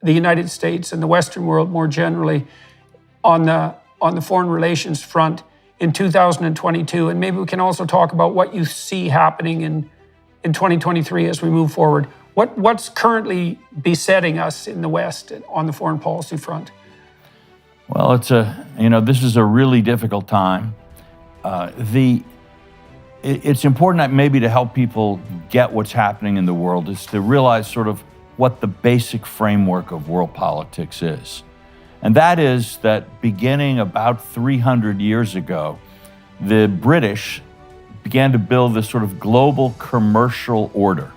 the United States and the Western world more generally on the foreign relations front in 2022? And maybe we can also talk about what you see happening in 2023 as we move forward. What's currently besetting us in the West on the foreign policy front? Well, this is a really difficult time. It's important maybe to help people get what's happening in the world is to realize sort of what the basic framework of world politics is. And that is that beginning about 300 years ago, the British began to build this sort of global commercial order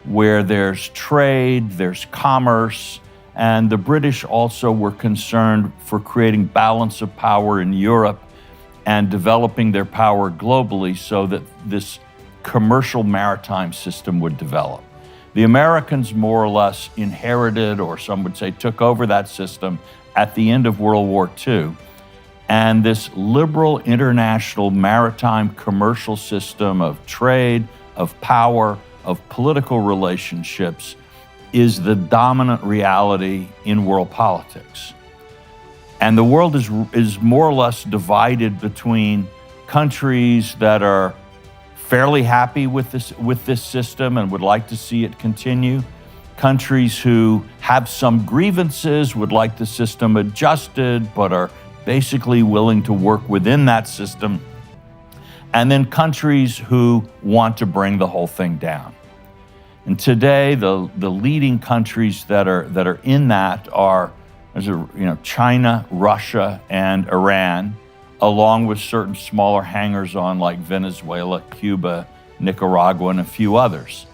where there's trade, there's commerce, and the British also were concerned for creating balance of power in Europe and developing their power globally so that this commercial maritime system would develop. The Americans more or less inherited, or some would say took over that system at the end of World War II. And this liberal international maritime commercial system of trade, of power, of political relationships is the dominant reality in world politics. And the world is more or less divided between countries that are fairly happy with this system and would like to see it continue, countries who have some grievances, would like the system adjusted, but are basically willing to work within that system, and then countries who want to bring the whole thing down. And today, the leading countries that are in that are China, Russia, and Iran, along with certain smaller hangers-on like Venezuela, Cuba, Nicaragua, and a few others.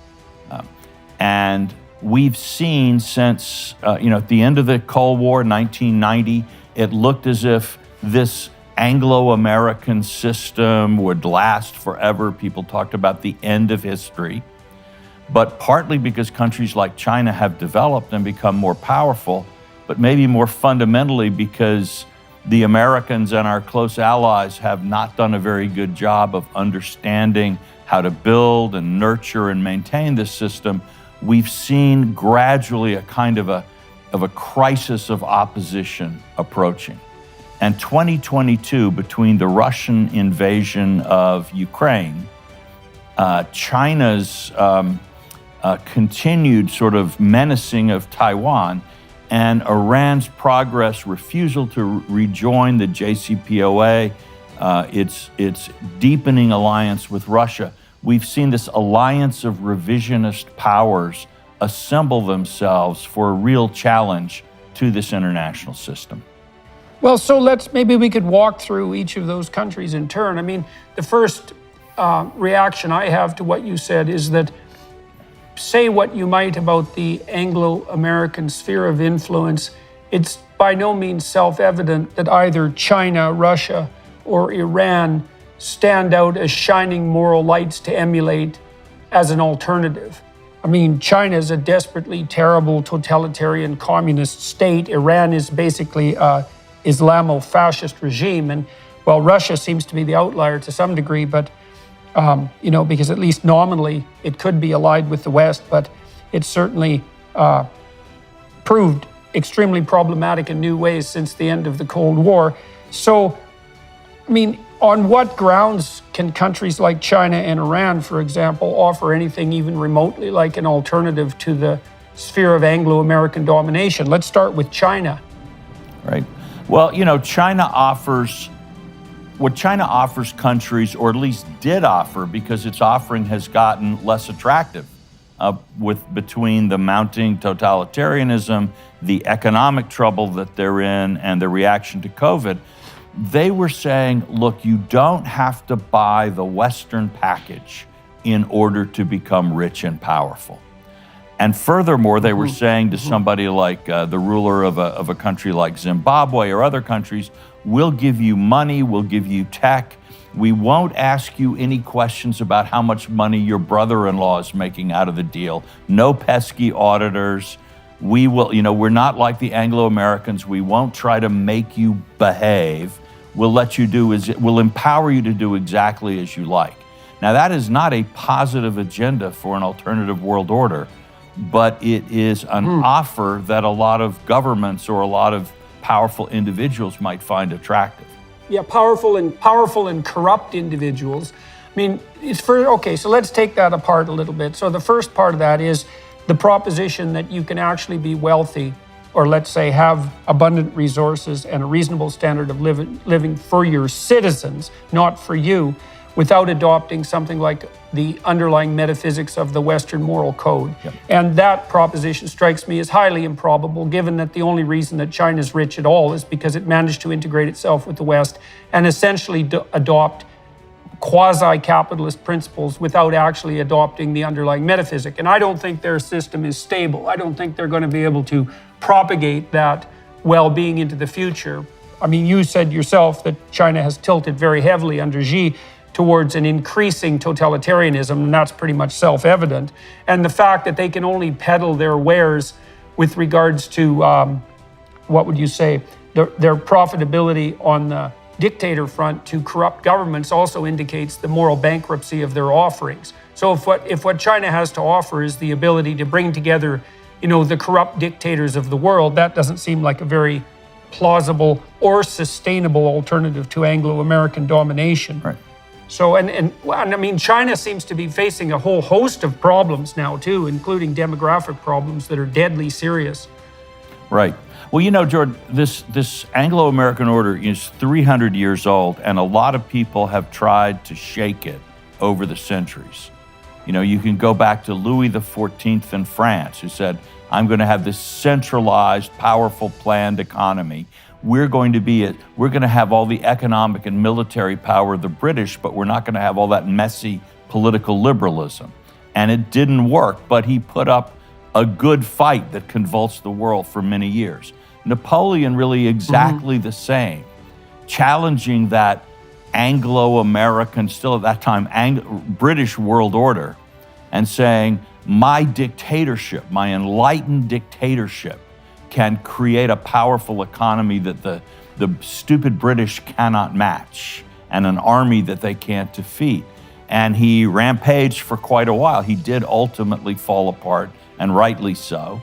And we've seen since, at the end of the Cold War, 1990, it looked as if this Anglo-American system would last forever. People talked about the end of history. But partly because countries like China have developed and become more powerful, but maybe more fundamentally because the Americans and our close allies have not done a very good job of understanding how to build and nurture and maintain this system, we've seen gradually a kind of a crisis of opposition approaching. And 2022, between the Russian invasion of Ukraine, China's continued sort of menacing of Taiwan, and Iran's refusal to rejoin the JCPOA, its deepening alliance with Russia, we've seen this alliance of revisionist powers assemble themselves for a real challenge to this international system. Well, so maybe we could walk through each of those countries in turn. I mean, the first reaction I have to what you said is that, say what you might about the Anglo-American sphere of influence, it's by no means self-evident that either China, Russia, or Iran stand out as shining moral lights to emulate as an alternative. I mean, China is a desperately terrible totalitarian communist state. Iran is basically an Islamo-fascist regime. And while Russia seems to be the outlier to some degree, but because at least nominally it could be allied with the West, but it's certainly proved extremely problematic in new ways since the end of the Cold War. So, I mean, on what grounds can countries like China and Iran, for example, offer anything even remotely like an alternative to the sphere of Anglo-American domination? Let's start with China. Right. Well, what China offers countries, or at least did offer, because its offering has gotten less attractive between the mounting totalitarianism, the economic trouble that they're in, and the reaction to COVID. They were saying, look, you don't have to buy the Western package in order to become rich and powerful. And furthermore, they were saying to somebody like the ruler of a country like Zimbabwe or other countries, we'll give you money, we'll give you tech. We won't ask you any questions about how much money your brother-in-law is making out of the deal. No pesky auditors. We will, we're not like the Anglo-Americans. We won't try to make you behave. We'll empower you to do exactly as you like. Now, that is not a positive agenda for an alternative world order, but it is an offer that a lot of governments or a lot of powerful individuals might find attractive. Yeah, powerful and corrupt individuals. I mean, okay, so let's take that apart a little bit. So the first part of that is the proposition that you can actually be wealthy, or let's say have abundant resources and a reasonable standard of living for your citizens, not for you, without adopting something like the underlying metaphysics of the Western moral code. Yep. And that proposition strikes me as highly improbable, given that the only reason that China's rich at all is because it managed to integrate itself with the West and essentially adopt quasi-capitalist principles without actually adopting the underlying metaphysic. And I don't think their system is stable. I don't think they're going to be able to propagate that well-being into the future. I mean, you said yourself that China has tilted very heavily under Xi towards an increasing totalitarianism, and that's pretty much self-evident. And the fact that they can only peddle their wares with regards to, what would you say, their profitability on the dictator front to corrupt governments also indicates the moral bankruptcy of their offerings. So if what China has to offer is the ability to bring together, the corrupt dictators of the world, that doesn't seem like a very plausible or sustainable alternative to Anglo-American domination. Right. So, and I mean, China seems to be facing a whole host of problems now too, including demographic problems that are deadly serious. Right. Well, Jordan, this Anglo-American order is 300 years old, and a lot of people have tried to shake it over the centuries. You can go back to Louis XIV in France, who said, I'm going to have this centralized, powerful, planned economy. We're going to have all the economic and military power of the British, but we're not going to have all that messy political liberalism. And it didn't work, but he put up a good fight that convulsed the world for many years. Napoleon really exactly the same, challenging that Anglo-American, still at that time, British world order, and saying, my dictatorship, my enlightened dictatorship, can create a powerful economy that the stupid British cannot match, and an army that they can't defeat. And he rampaged for quite a while. He did ultimately fall apart, and rightly so.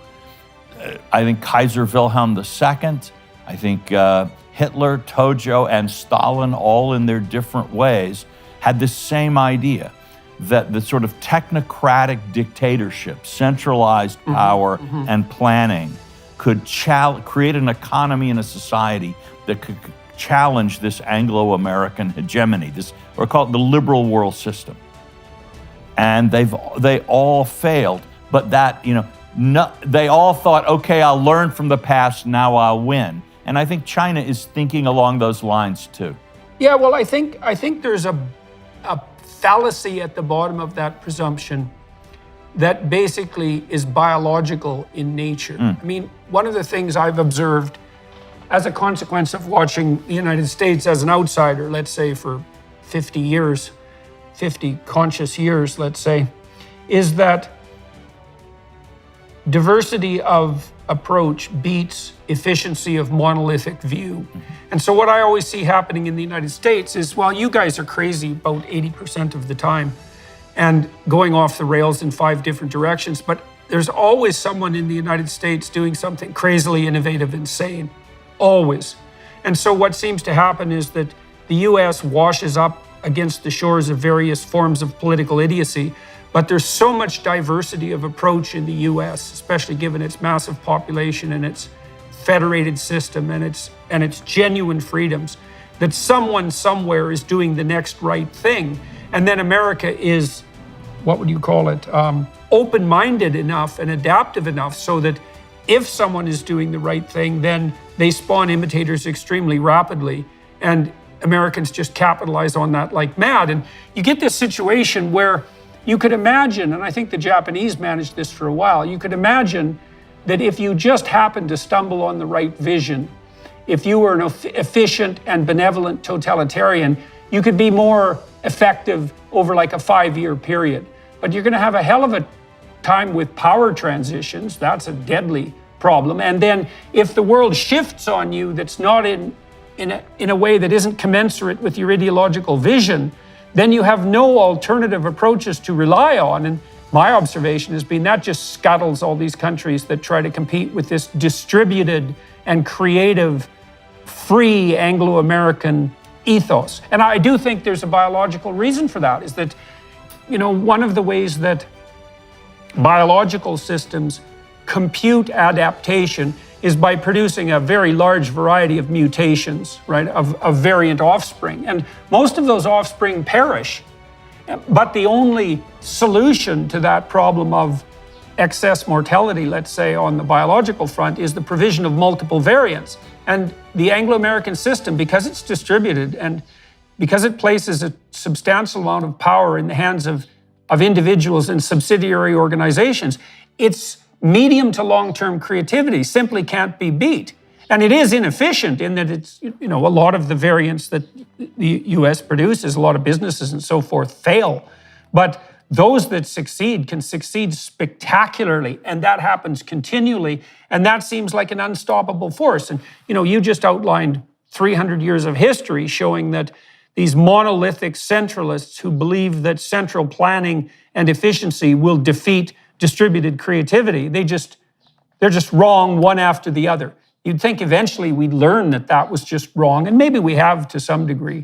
I think Kaiser Wilhelm II, I think Hitler, Tojo, and Stalin, all in their different ways, had the same idea, that the sort of technocratic dictatorship, centralized power and planning could create an economy and a society that could challenge this Anglo-American hegemony, or call it the liberal world system. And they all failed, but that, they all thought, okay, I'll learn from the past, now I'll win. And I think China is thinking along those lines too. Yeah, well, I think there's a fallacy at the bottom of that presumption that basically is biological in nature. I mean, one of the things I've observed as a consequence of watching the United States as an outsider, let's say for 50 years, 50 conscious years, let's say, is that diversity of approach beats efficiency of monolithic view. And so what I always see happening in the United States is, well, you guys are crazy about 80% of the time and going off the rails in 5 different directions, but there's always someone in the United States doing something crazily innovative, insane, always. And so what seems to happen is that the US washes up against the shores of various forms of political idiocy, but there's so much diversity of approach in the US, especially given its massive population and its federated system and its genuine freedoms, that someone somewhere is doing the next right thing. And then America is, what would you call it, open-minded enough and adaptive enough so that if someone is doing the right thing, then they spawn imitators extremely rapidly. And Americans just capitalize on that like mad. And you get this situation where you could imagine, and I think the Japanese managed this for a while, you could imagine that if you just happened to stumble on the right vision, if you were an efficient and benevolent totalitarian, you could be more effective over like a 5-year period. But you're going to have a hell of a time with power transitions. That's a deadly problem. And then if the world shifts on you that's not in a way that isn't commensurate with your ideological vision, then you have no alternative approaches to rely on. my observation has been that just scuttles all these countries that try to compete with this distributed and creative, free Anglo-American ethos. And I do think there's a biological reason for that, is that, one of the ways that biological systems compute adaptation is by producing a very large variety of mutations, right, of variant offspring. And most of those offspring perish. But the only solution to that problem of excess mortality, let's say, on the biological front, is the provision of multiple variants. And the Anglo-American system, because it's distributed and because it places a substantial amount of power in the hands of individuals and subsidiary organizations, its medium to long-term creativity simply can't be beat. And it is inefficient in that it's, a lot of the variants that the US produces, a lot of businesses and so forth fail. But those that succeed can succeed spectacularly, and that happens continually. And that seems like an unstoppable force. And, you just outlined 300 years of history showing that these monolithic centralists who believe that central planning and efficiency will defeat distributed creativity, they're just wrong one after the other. You'd think eventually we'd learn that that was just wrong, and maybe we have to some degree.